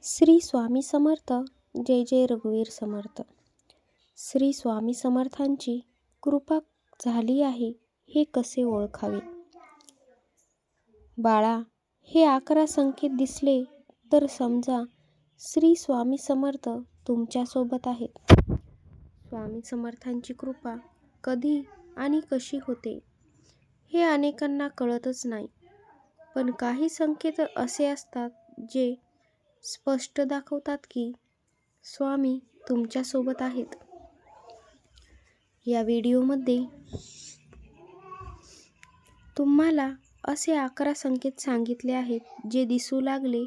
श्री स्वामी समर्थ. जय जय रघुवीर समर्थ. श्री स्वामी समर्थांची कृपा झाली आहे हे कसे ओळखावे? बाळा, हे 11 संकेत दिसले तर समजा श्री स्वामी समर्थ तुमच्यासोबत आहेत. स्वामी समर्थांची कृपा कधी आणि कशी होते हे अनेकांना कळतच नाही. पण काही संकेत असे असतात जे स्पष्ट दाखवतात की स्वामी तुमच्यासोबत आहेत. या व्हिडिओमध्ये तुम्हाला असे 11 संकेत सांगितले आहेत जे दिसू लागले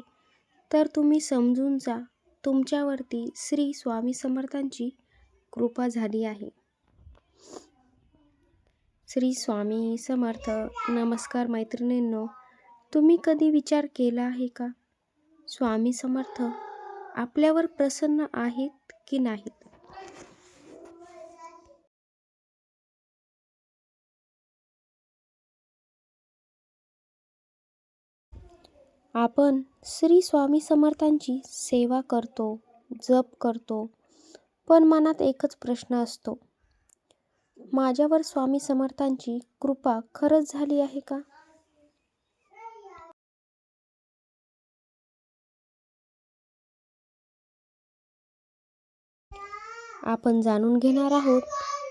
तर तुम्ही समजून जा तुमच्यावरती श्री स्वामी समर्थांची कृपा झाली आहे. श्री स्वामी समर्थ. नमस्कार मैत्रिणींनो, तुम्ही कधी विचार केला आहे का, स्वामी समर्थ आपल्यावर प्रसन्न आहेत की नाहीत? आपण श्री स्वामी समर्थांची सेवा करतो, जप करतो, पण मनात एकच प्रश्न असतो, माझ्यावर स्वामी समर्थांची कृपा खरंच झाली आहे का? आपण जाणून घेणार आहोत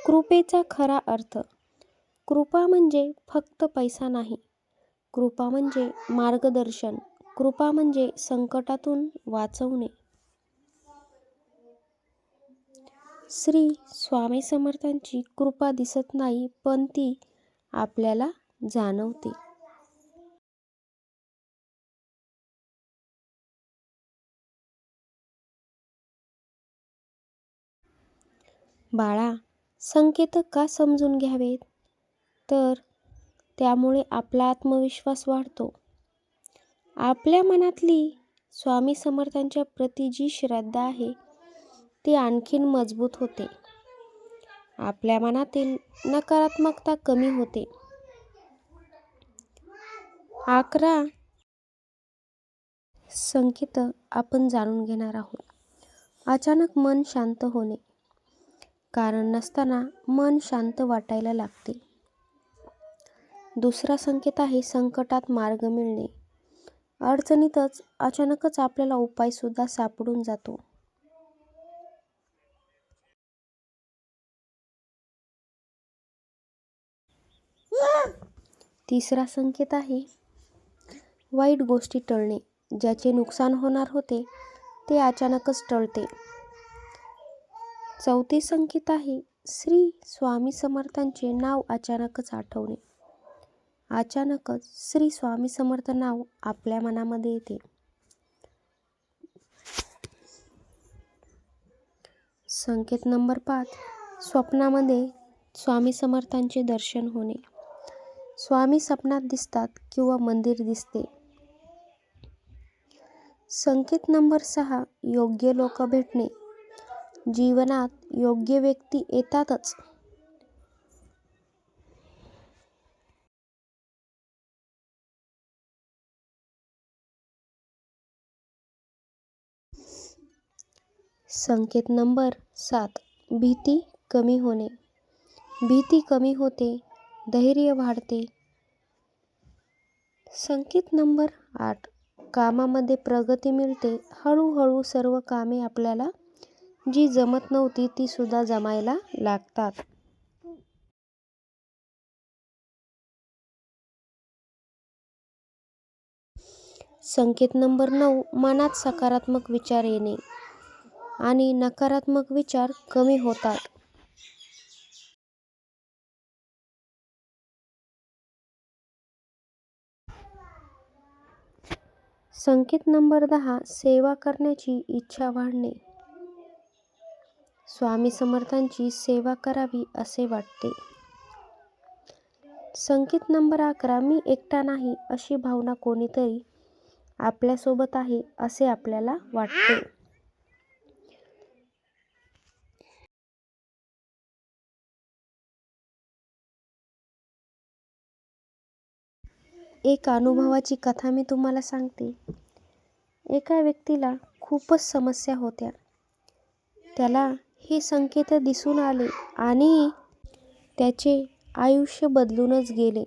कृपेचा खरा अर्थ. कृपा म्हणजे फक्त पैसा नाही. कृपा म्हणजे मार्गदर्शन. कृपा म्हणजे संकटातून वाचवणे. श्री स्वामी समर्थांची कृपा दिसत नाही, पण ती आपल्याला जाणवते. बाळा, संकेत का समजून घ्यावेत? तर त्यामुळे आपला आत्मविश्वास वाढतो. आपल्या मनातली स्वामी समर्थांच्या प्रती जी श्रद्धा आहे ती आणखीन मजबूत होते. आपल्या मनातील नकारात्मकता कमी होते. 11 संकेत आपण जाणून घेणार आहोत. अचानक मन शांत होणे. कारण नसताना मन शांत वाटायला लागते. दुसरा संकेत आहे संकटात मार्ग मिळणे. अडचणीतच अचानकच आपल्याला उपाय सुद्धा सापडून जातो. तिसरा संकेत आहे वाईट गोष्टी टळणे. ज्याचे नुकसान होणार होते ते अचानकच टळते. चौथे संकेत आहे श्री स्वामी समर्थांचे नाव अचानकच आठवणे. अचानकच श्री स्वामी समर्थ नाव आपल्या मनामध्ये येते. संकेत नंबर 5, स्वप्नामध्ये स्वामी समर्थांचे दर्शन होणे. स्वामी स्वप्नात दिसतात किंवा मंदिर दिसते. संकेत नंबर 6, योग्य लोक भेटणे. जीवनात योग्य व्यक्ती येतातच. संकेत नंबर 7, भीती कमी होणे. भीती कमी होते, धैर्य वाढते. संकेत नंबर 8, कामामध्ये प्रगती मिळते. हळूहळू सर्व कामे आपल्याला जी जमत नव्हती ती सुद्धा जमायला लागतात. संकेत नंबर 9, मनात सकारात्मक विचार येणे आणि नकारात्मक विचार कमी होतात. संकेत नंबर 10, सेवा करण्याची इच्छा वाढणे. स्वामी समर्थांची सेवा करावी असे वाटते. संकेत नंबर 11, मी एकटा नाही अशी भावना. कोणीतरी आपल्यासोबत आहे असे आपल्याला वाटते. एक अनुभवाची कथा मी तुम्हाला सांगते. एका व्यक्तीला खूपच समस्या होत्या. त्याला हे संकेत दिसून आले आणि त्याचे आयुष्य बदलूनच गेले.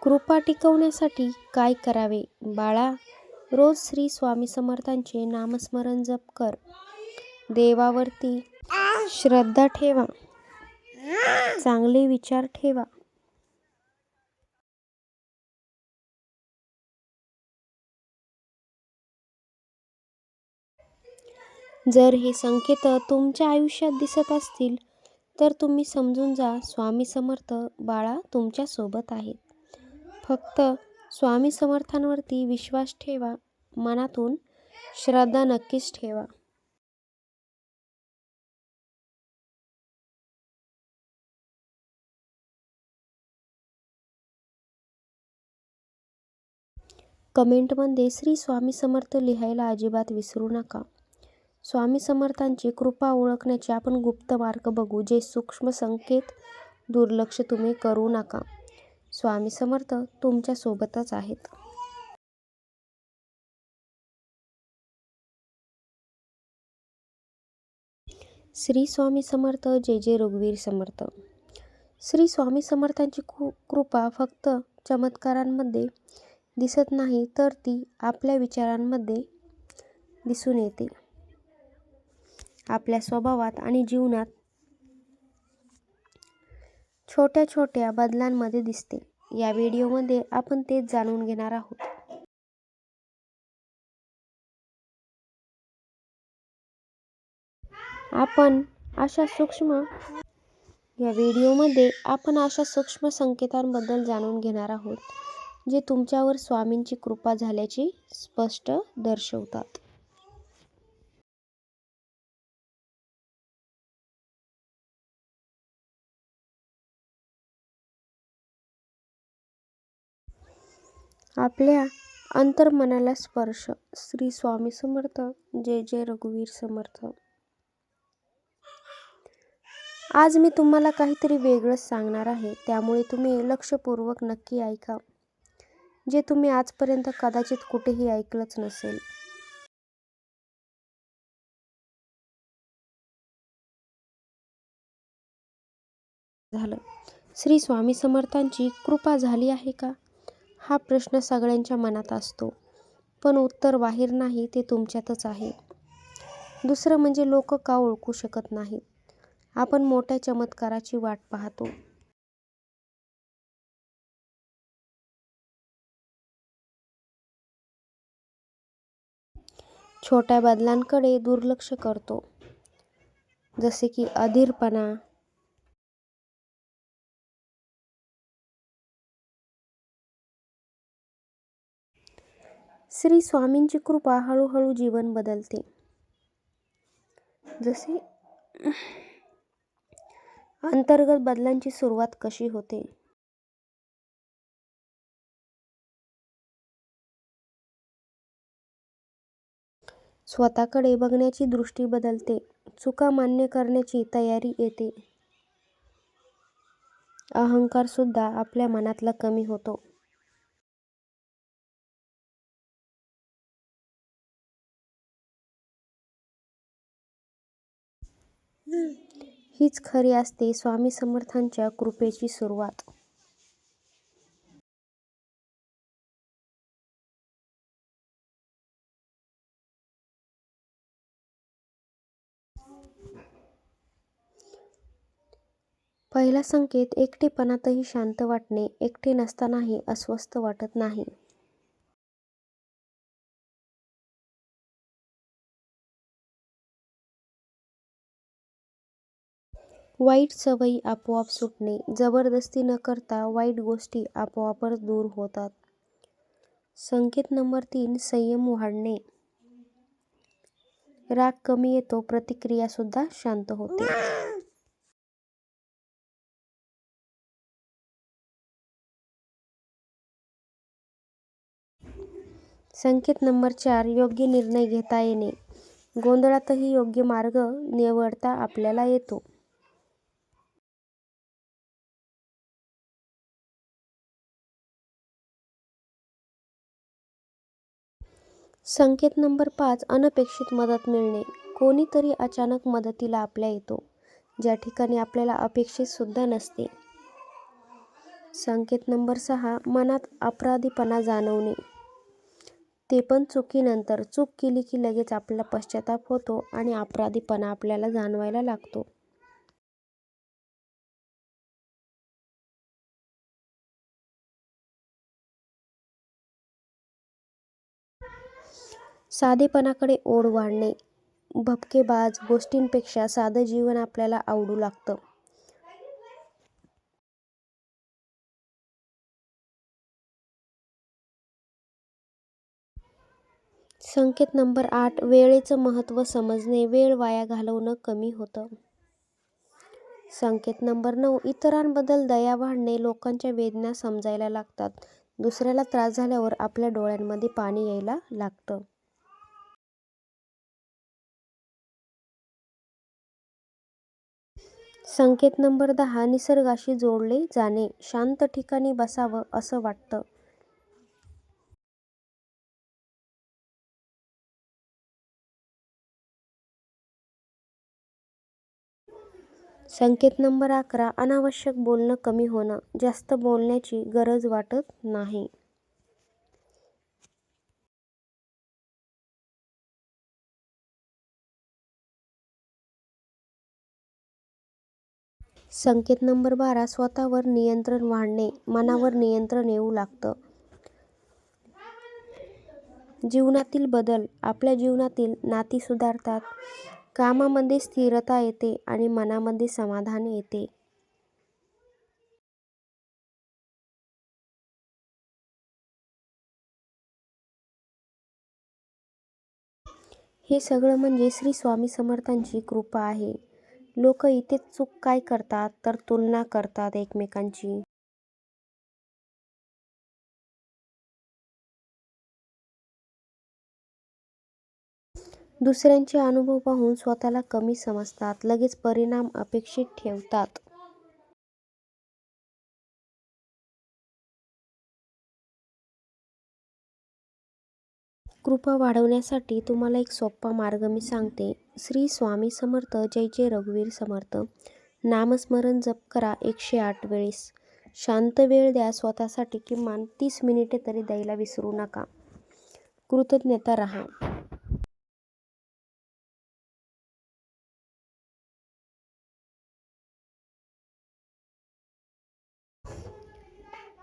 कृपा टिकवण्यासाठी काय करावे? बाळा, रोज श्री स्वामी समर्थांचे नामस्मरण जप कर. देवावरती श्रद्धा ठेवा. चांगले विचार ठेवा. जर हे संकेत तुमच्या आयुष्यात दिसत असतील तर तुम्ही समजून जा, स्वामी समर्थ बाळा तुमच्या सोबत आहेत. फक्त स्वामी समर्थांवरती विश्वास ठेवा. मनातून श्रद्धा नक्कीच ठेवा. कमेंटमध्ये श्री स्वामी समर्थ लिहायला अजिबात विसरू नका. स्वामी समर्थांची कृपा ओळखण्याचे आपण गुप्त मार्ग बघू, जे सूक्ष्म संकेत दुर्लक्ष तुम्ही करू नका. स्वामी समर्थ तुमच्या सोबतच आहेत. श्री स्वामी समर्थ. जय जय रघुवीर समर्थ. श्री स्वामी समर्थांची कृपा फक्त चमत्कारांमध्ये दिसत नाही, तर ती आपल्या विचारांमध्ये दिसून येते. आपल्या स्वभावात आणि जीवनात छोट्या छोट्या बदलांमध्ये दिसते. या व्हिडिओमध्ये आपण तेच जाणून घेणार आहोत. आपण अशा सूक्ष्म संकेतांबद्दल जाणून घेणार आहोत, जे तुमच्यावर स्वामींची कृपा झाल्याचे स्पष्ट दर्शवतात. आपल्या अंतर्मनाला स्पर्श. श्री स्वामी समर्थ. जय जय रघुवीर समर्थ. आज मी तुम्हाला काहीतरी वेगळंच सांगणार आहे, त्यामुळे तुम्ही लक्षपूर्वक नक्की ऐका, जे तुम्ही आजपर्यंत कदाचित कुठेही ऐकलंच नसेल. श्री स्वामी समर्थांची कृपा झाली आहे का? हा प्रश्न सगळ्यांच्या मनात असतो, पण उत्तर बाहेर नाही, ते तुमच्यातच आहे. दुसरं म्हणजे लोक का ओळखू शकत नाहीत? आपण मोठ्या चमत्काराची वाट पाहतो. छोट्या बदलांकडे दुर्लक्ष करतो, जसे की अधीरपणा, श्री स्वामींची कृपा हळूहळू जीवन बदलते. जसे अंतर्गत बदलांची सुरुवात कशी होते? स्वतःकडे बघण्याची दृष्टी बदलते. चुका मान्य करण्याची तयारी येते. अहंकार सुद्धा आपल्या मनातला कमी होतो. हीच खरी असते स्वामी समर्थांच्या कृपेची सुरुवात. पहिला संकेत, एकटेपणातही शांत वाटणे. एकटे नसतानाही अस्वस्थ वाटत नाही. वाईट सवयी आपोआप सुटणे. जबरदस्ती न करता वाईट गोष्टी आपोआपच दूर होतात. संकेत नंबर 3, संयम वाढणे. राग कमी येतो, प्रतिक्रिया सुद्धा शांत होते. संकेत नंबर 4, योग्य निर्णय घेता येणे. गोंधळातही योग्य मार्ग निवडता आपल्याला येतो. संकेत नंबर 5, अनपेक्षित मदत मिळणे. कोणीतरी अचानक मदतीला आपल्या येतो, ज्या ठिकाणी आपल्याला अपेक्षित सुद्धा नसते. संकेत नंबर 6, मनात अपराधीपणा जाणवणे. ते पण चुकीनंतर. चूक केली की लगेच आपल्याला पश्चाताप होतो आणि अपराधीपणा आपल्याला जाणवायला लागतो. साधेपणाकडे ओढ वाढणे. भपकेबाज गोष्टींपेक्षा साधं जीवन आपल्याला आवडू लागतं. संकेत नंबर 8, वेळेचं महत्त्व समजणे. वेळ वाया घालवणं कमी होतं. संकेत नंबर 9, इतरांबद्दल दया वाढणे. लोकांच्या वेदना समजायला लागतात. दुसऱ्याला त्रास झाल्यावर आपल्या डोळ्यांमध्ये पाणी यायला लागतं. संकेत नंबर 10, निसर्गाशी जोडले जाणे. शांत ठिकाणी बसावं असं वाटतं. संकेत नंबर 11, अनावश्यक बोलणं कमी होणं. जास्त बोलण्याची गरज वाटत नाही. संकेत नंबर 12, स्वतःवर नियंत्रण वाढणे. मनावर नियंत्रण येऊ लागतं. जीवनातील बदल. आपल्या जीवनातील नाती सुधारतात. कामामध्ये स्थिरता येते आणि मनामध्ये समाधान येते. हे सगळं म्हणजे श्री स्वामी समर्थांची कृपा आहे. लोक इथे चूक काय करतात तर तुलना करतात एकमेकांची. दुसऱ्यांचे अनुभव पाहून स्वतःला कमी समजतात. लगेच परिणाम अपेक्षित ठेवतात. कृपा वाढवण्यासाठी तुम्हाला एक सोपा मार्ग मी सांगते. श्री स्वामी समर्थ, जय जय रघुवीर समर्थ नामस्मरण जप करा 108 वेळेस. शांत वेळ द्या स्वतःसाठी. किमान 30 मिनिटे तरी द्यायला विसरू नका. कृतज्ञता राहा.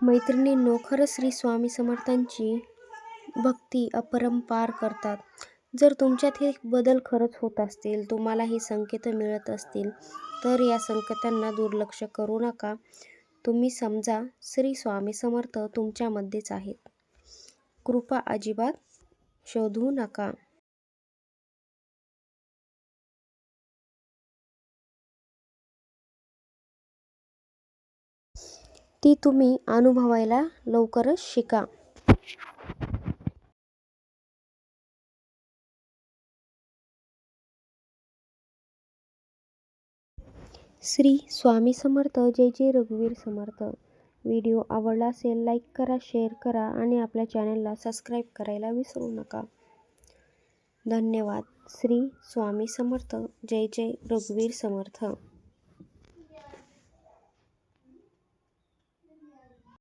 मैत्रिणींनो, खरंच श्री स्वामी समर्थांची भक्ती अपरंपार करतात. जर तुमच्यात हे बदल खरंच होत असतील, तुम्हाला ही संकेत मिळत असतील, तर या संकेतांना दुर्लक्ष करू नका. तुम्ही समजा श्री स्वामी समर्थ तुमच्यामध्येच आहेत. कृपा अजिबात शोधू नका. ती तुम्ही अनुभवायला लवकरच शिका. श्री स्वामी समर्थ, जय जय रघुवीर समर्थ. व्हिडिओ आवडला असेल लाईक करा, शेअर करा आणि आपल्या चॅनलला सबस्क्राईब करायला विसरू नका. धन्यवाद. श्री स्वामी समर्थ, जय जय रघुवीर समर्थ.